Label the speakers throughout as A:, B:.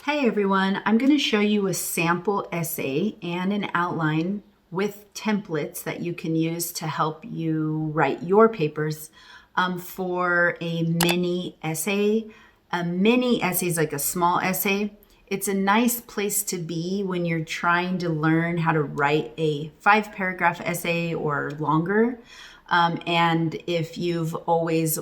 A: Hey everyone, I'm going to show you a sample essay and an outline with templates that you can use to help you write your papers for a mini essay. A mini essay is like a small essay. It's a nice place to be when you're trying to learn how to write a 5-paragraph essay or longer. And if you've always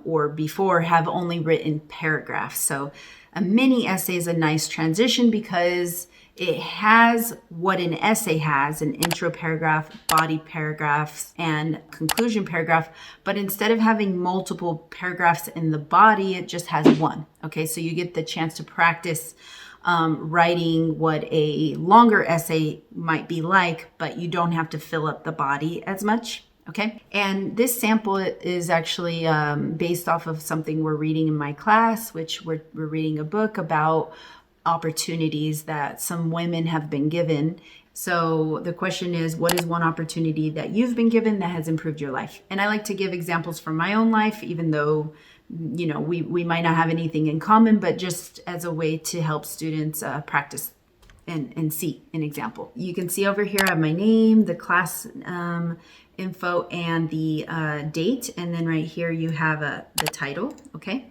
A: or before have only written paragraphs. So a mini essay is a nice transition because it has what an essay has, an intro paragraph, body paragraphs, and conclusion paragraph. But instead of having multiple paragraphs in the body, it just has one. Okay, so you get the chance to practice writing what a longer essay might be like, but you don't have to fill up the body as much. Okay, and this sample is actually based off of something we're reading in my class, which we're reading a book about opportunities that some women have been given. So the question is, what is one opportunity that you've been given that has improved your life? And I like to give examples from my own life, even though we might not have anything in common, but just as a way to help students practice and see an example. You can see over here I have my name, the class info, and the date, and then right here you have the title. Okay,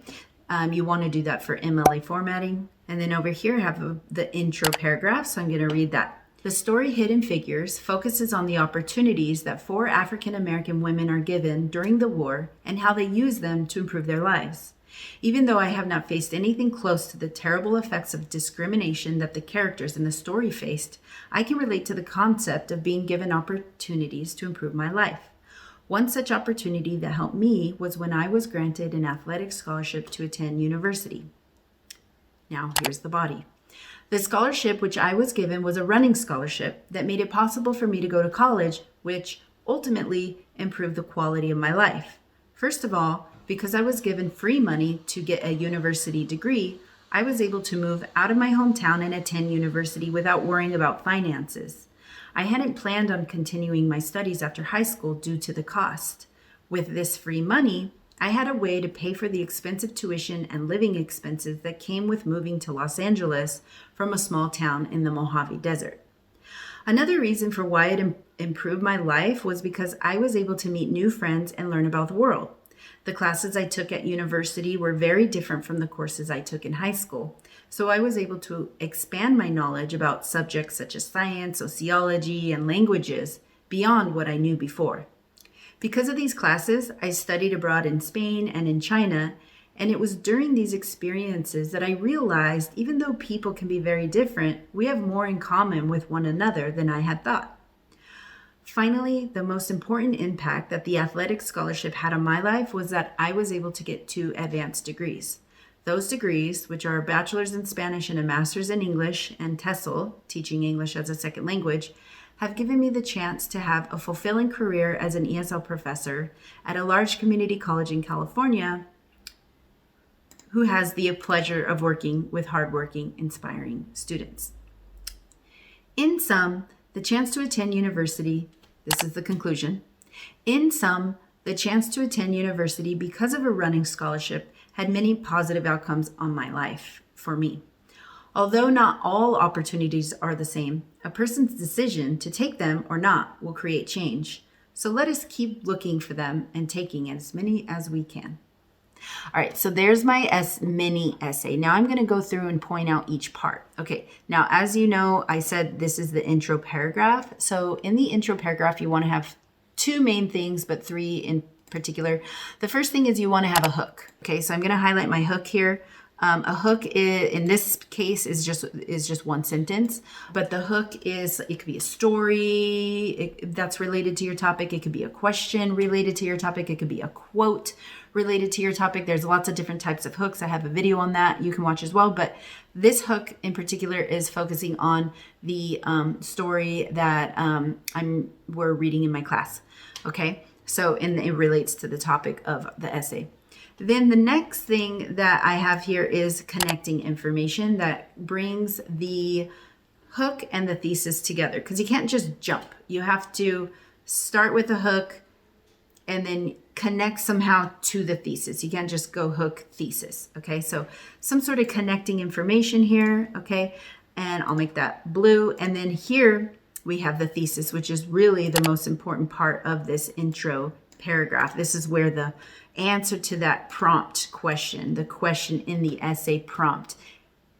A: you want to do that for MLA formatting, and then over here I have the intro paragraph, so I'm going to read that. The story Hidden Figures focuses on the opportunities that 4 African American women are given during the war and how they use them to improve their lives. Even though I have not faced anything close to the terrible effects of discrimination that the characters in the story faced, I can relate to the concept of being given opportunities to improve my life. One such opportunity that helped me was when I was granted an athletic scholarship to attend university. Now, here's the body. The scholarship which I was given was a running scholarship that made it possible for me to go to college, which ultimately improved the quality of my life. First of all, because I was given free money to get a university degree, I was able to move out of my hometown and attend university without worrying about finances. I hadn't planned on continuing my studies after high school due to the cost. With this free money, I had a way to pay for the expensive tuition and living expenses that came with moving to Los Angeles from a small town in the Mojave Desert. Another reason for why it improved my life was because I was able to meet new friends and learn about the world. The classes I took at university were very different from the courses I took in high school, so I was able to expand my knowledge about subjects such as science, sociology, and languages beyond what I knew before. Because of these classes, I studied abroad in Spain and in China, and it was during these experiences that I realized even though people can be very different, we have more in common with one another than I had thought. Finally, the most important impact that the athletic scholarship had on my life was that I was able to get 2 advanced degrees. Those degrees, which are a bachelor's in Spanish and a master's in English, and TESOL, teaching English as a second language, have given me the chance to have a fulfilling career as an ESL professor at a large community college in California who has the pleasure of working with hardworking, inspiring students. In sum, the chance to attend university, this is the conclusion. In sum, the chance to attend university because of a running scholarship had many positive outcomes on my life for me. Although not all opportunities are the same, a person's decision to take them or not will create change. So let us keep looking for them and taking as many as we can. All right, so there's my mini essay. Now I'm going to go through and point out each part. Okay, now as you know, I said this is the intro paragraph. So in the intro paragraph, you want to have 2 main things, but 3 in particular. The first thing is you want to have a hook. Okay, so I'm going to highlight my hook here. A hook in this case is just one sentence, but the hook it could be a story that's related to your topic. It could be a question related to your topic. It could be a quote related to your topic. There's lots of different types of hooks. I have a video on that you can watch as well. But this hook in particular is focusing on the story that we're reading in my class. Okay, so it relates to the topic of the essay. Then the next thing that I have here is connecting information that brings the hook and the thesis together, because you can't just jump. You have to start with a hook and then connect somehow to the thesis. You can't just go hook thesis, okay? So some sort of connecting information here, okay? And I'll make that blue. And then here we have the thesis, which is really the most important part of this intro paragraph. This is where the answer to that prompt question, the question in the essay prompt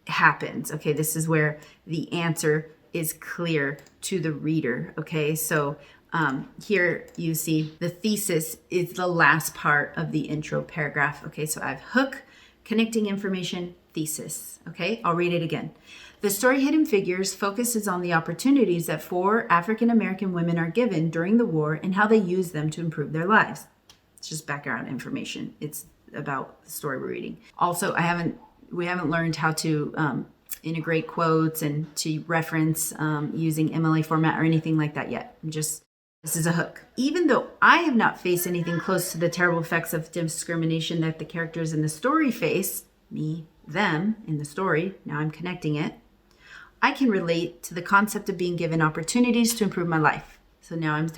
A: happens, okay? This is where the answer is clear to the reader, okay? So here you see the thesis is the last part of the intro paragraph. Okay, so I have hook, connecting information, thesis. Okay, I'll read it again. The story Hidden Figures focuses on the opportunities that 4 African American women are given during the war and how they use them to improve their lives. It's just background information. It's about the story we're reading. Also, we haven't learned how to integrate quotes and to reference using MLA format or anything like that yet. This is a hook. Even though I have not faced anything close to the terrible effects of discrimination that the characters in the story face, me, them, in the story, now I'm connecting it, I can relate to the concept of being given opportunities to improve my life. So now I'm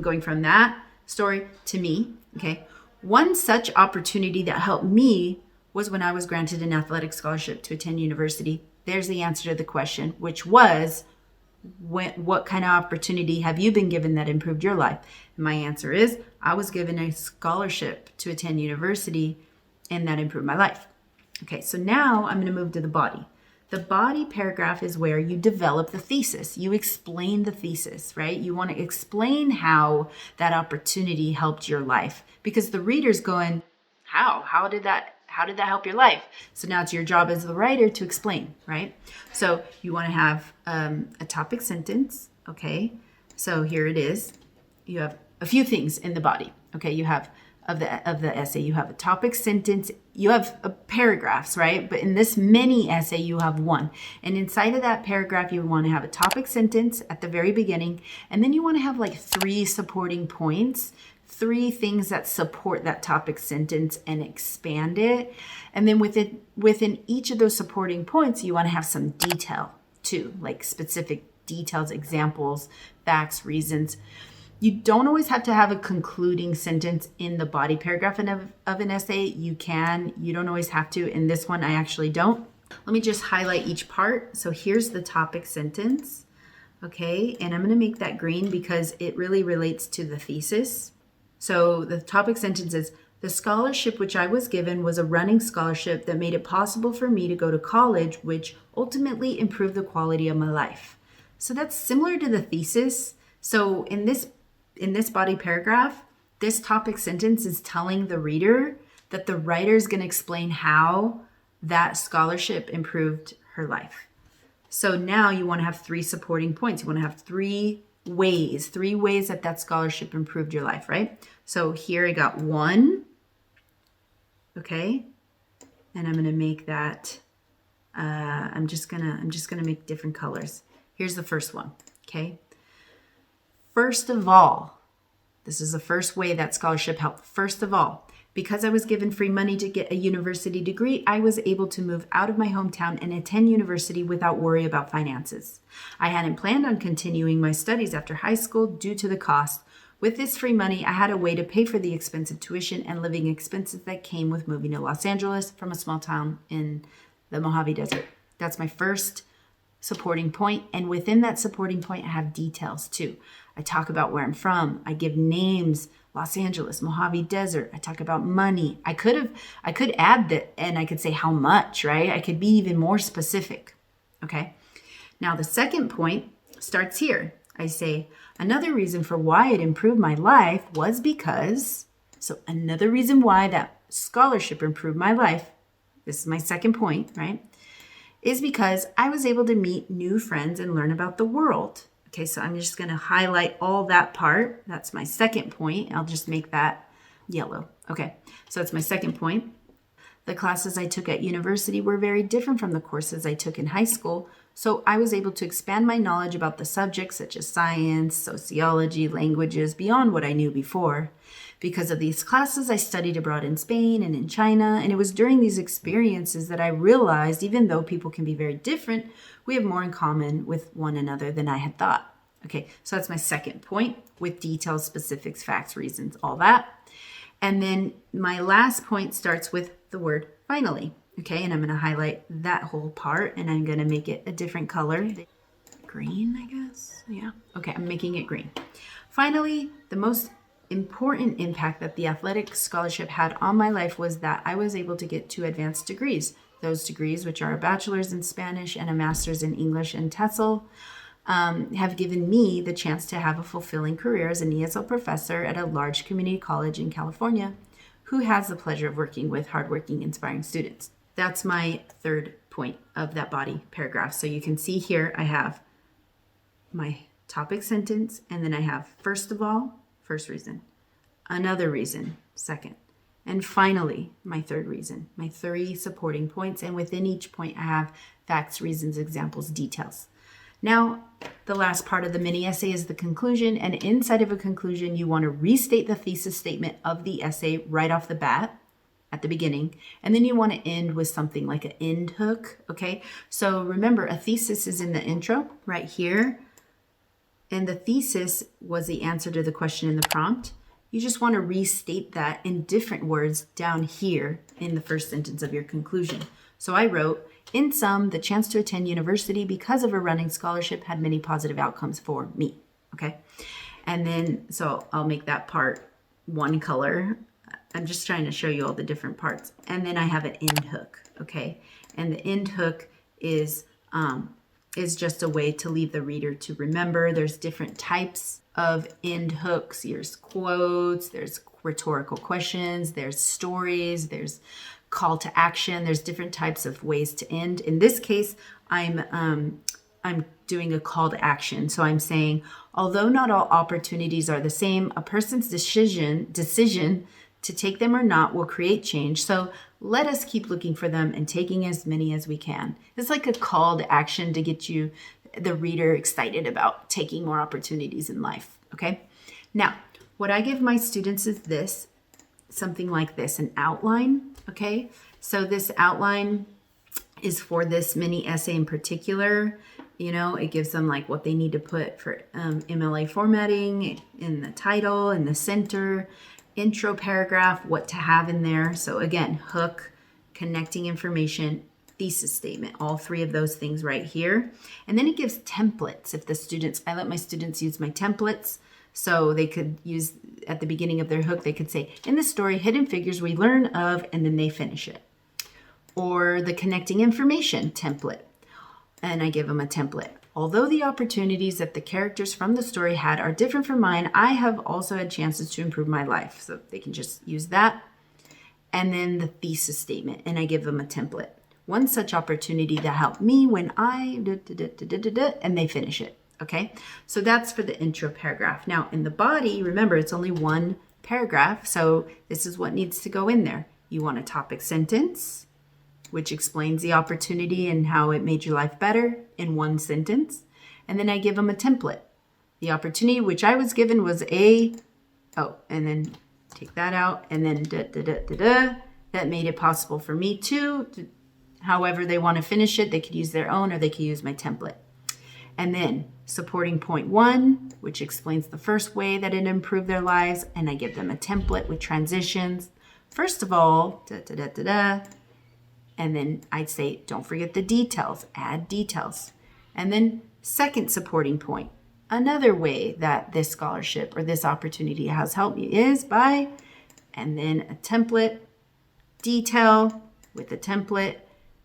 A: going from that story to me, okay? One such opportunity that helped me was when I was granted an athletic scholarship to attend university. There's the answer to the question, which was, what kind of opportunity have you been given that improved your life? And my answer is, I was given a scholarship to attend university and that improved my life. Okay, so now I'm going to move to the body. The body paragraph is where you develop the thesis. You explain the thesis, right? You want to explain how that opportunity helped your life, because the reader's going, how did that help your life? So now it's your job as the writer to explain, right? So you want to have a topic sentence, okay? So here it is. You have a few things in the body, okay? You have of the essay, you have a topic sentence, you have paragraphs, right? But in this mini essay, you have one. And inside of that paragraph, you want to have a topic sentence at the very beginning, and then you want to have like 3 supporting points, 3 things that support that topic sentence and expand it. And then within each of those supporting points, you want to have some detail too, like specific details, examples, facts, reasons. You don't always have to have a concluding sentence in the body paragraph of an essay. You don't always have to. In this one, I actually don't. Let me just highlight each part. So here's the topic sentence, okay? And I'm going to make that green because it really relates to the thesis. So the topic sentence is, the scholarship which I was given was a running scholarship that made it possible for me to go to college, which ultimately improved the quality of my life. So that's similar to the thesis. So in this body paragraph, this topic sentence is telling the reader that the writer is going to explain how that scholarship improved her life. So now you want to have 3 supporting points. You want to have 3 ways that scholarship improved your life, right? So here I got 1, okay? And I'm going to make that, I'm just gonna make different colors. Here's the first one, okay? First of all, this is the first way that scholarship helped. First of all, because I was given free money to get a university degree, I was able to move out of my hometown and attend university without worry about finances. I hadn't planned on continuing my studies after high school due to the cost. With this free money, I had a way to pay for the expensive tuition and living expenses that came with moving to Los Angeles from a small town in the Mojave Desert. That's my first supporting point. And within that supporting point, I have details too. I talk about where I'm from. I give names, Los Angeles, Mojave Desert. I talk about money. I could add that, and I could say how much, right? I could be even more specific, okay? Now the second point starts here. I say, another reason for why it improved my life was because, so another reason why that scholarship improved my life, this is my second point, right, is because I was able to meet new friends and learn about the world. Okay, so I'm just going to highlight all that part. That's my second point. I'll just make that yellow. Okay, so that's my second point. The classes I took at university were very different from the courses I took in high school, so I was able to expand my knowledge about the subjects such as science, sociology, languages, beyond what I knew before. Because of these classes, I studied abroad in Spain and in China, and it was during these experiences that I realized, even though people can be very different, we have more in common with one another than I had thought. Okay, so that's my second point with details, specifics, facts, reasons, all that. And then my last point starts with the word finally. Okay, and I'm going to highlight that whole part, and I'm going to make it a different color. Green, I guess. Yeah. Okay, I'm making it green. Finally, the most important impact that the athletic scholarship had on my life was that I was able to get 2 advanced degrees. Those degrees, which are a bachelor's in Spanish and a master's in English and TESOL, have given me the chance to have a fulfilling career as an ESL professor at a large community college in California, who has the pleasure of working with hardworking, inspiring students. That's my third point of that body paragraph. So you can see here I have my topic sentence, and then I have first of all, first reason, another reason, second, and finally my third reason, my 3 supporting points. And within each point I have facts, reasons, examples, details. Now, the last part of the mini essay is the conclusion, and inside of a conclusion you want to restate the thesis statement of the essay right off the bat at the beginning, and then you want to end with something like an end hook. Okay, so remember, a thesis is in the intro right here, and the thesis was the answer to the question in the prompt. You just want to restate that in different words down here in the first sentence of your conclusion. So I wrote, in sum, the chance to attend university because of a running scholarship had many positive outcomes for me. Okay, and then so I'll make that part one color. I'm just trying to show you all the different parts. And then I have an end hook, okay? And the end hook is just a way to leave the reader to remember. There's different types of end hooks. There's quotes, there's rhetorical questions, there's stories, there's call to action. There's different types of ways to end. In this case, I'm doing a call to action. So I'm saying, although not all opportunities are the same, a person's decision to take them or not will create change. So let us keep looking for them and taking as many as we can. It's like a call to action to get you, the reader, excited about taking more opportunities in life. Okay. Now, what I give my students is this, something like this, an outline. Okay. So this outline is for this mini essay in particular. You know, it gives them like what they need to put for MLA formatting in the title, in the center, intro paragraph, what to have in there. So again, hook, connecting information, thesis statement, all 3 of those things right here. And then it gives templates. If the students, I let my students use my templates. So they could use at the beginning of their hook, they could say, in the story, hidden figures we learn of, and then they finish it. Or the connecting information template. And I give them a template. Although the opportunities that the characters from the story had are different from mine, I have also had chances to improve my life. So they can just use that. And then the thesis statement, and I give them a template. One such opportunity that helped me when I, and they finish it. Okay, so that's for the intro paragraph. Now in the body, remember, it's only 1 paragraph. So this is what needs to go in there. You want a topic sentence, which explains the opportunity and how it made your life better in 1 sentence. And then I give them a template. The opportunity which I was given was and then take that out, and then that made it possible for me to, however they want to finish it, they could use their own or they could use my template. And then supporting point 1, which explains the first way that it improved their lives, and I give them a template with transitions. First of all, and then I'd say, don't forget the details, add details. And then second supporting point, another way that this scholarship or this opportunity has helped me is by, and then a template, detail with a template,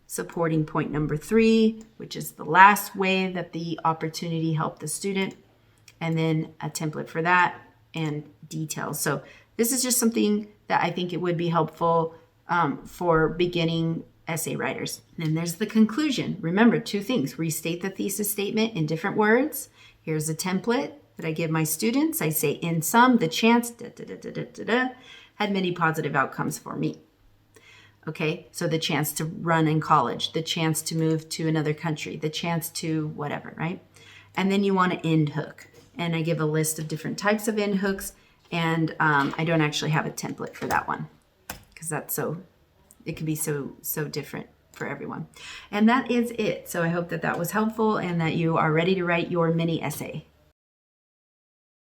A: supporting point number 3, which is the last way that the opportunity helped the student, and then a template for that and details. So this is just something that I think it would be helpful for beginning essay writers. And then there's the conclusion. Remember 2 things: restate the thesis statement in different words. Here's a template that I give my students. I say, in sum, the chance had many positive outcomes for me. Okay, so the chance to run in college, the chance to move to another country, the chance to whatever, right? And then you want to end hook. And I give a list of different types of end hooks. And I don't actually have a template for that one because it can be so different for everyone. And that is it. So I hope that was helpful and that you are ready to write your mini essay.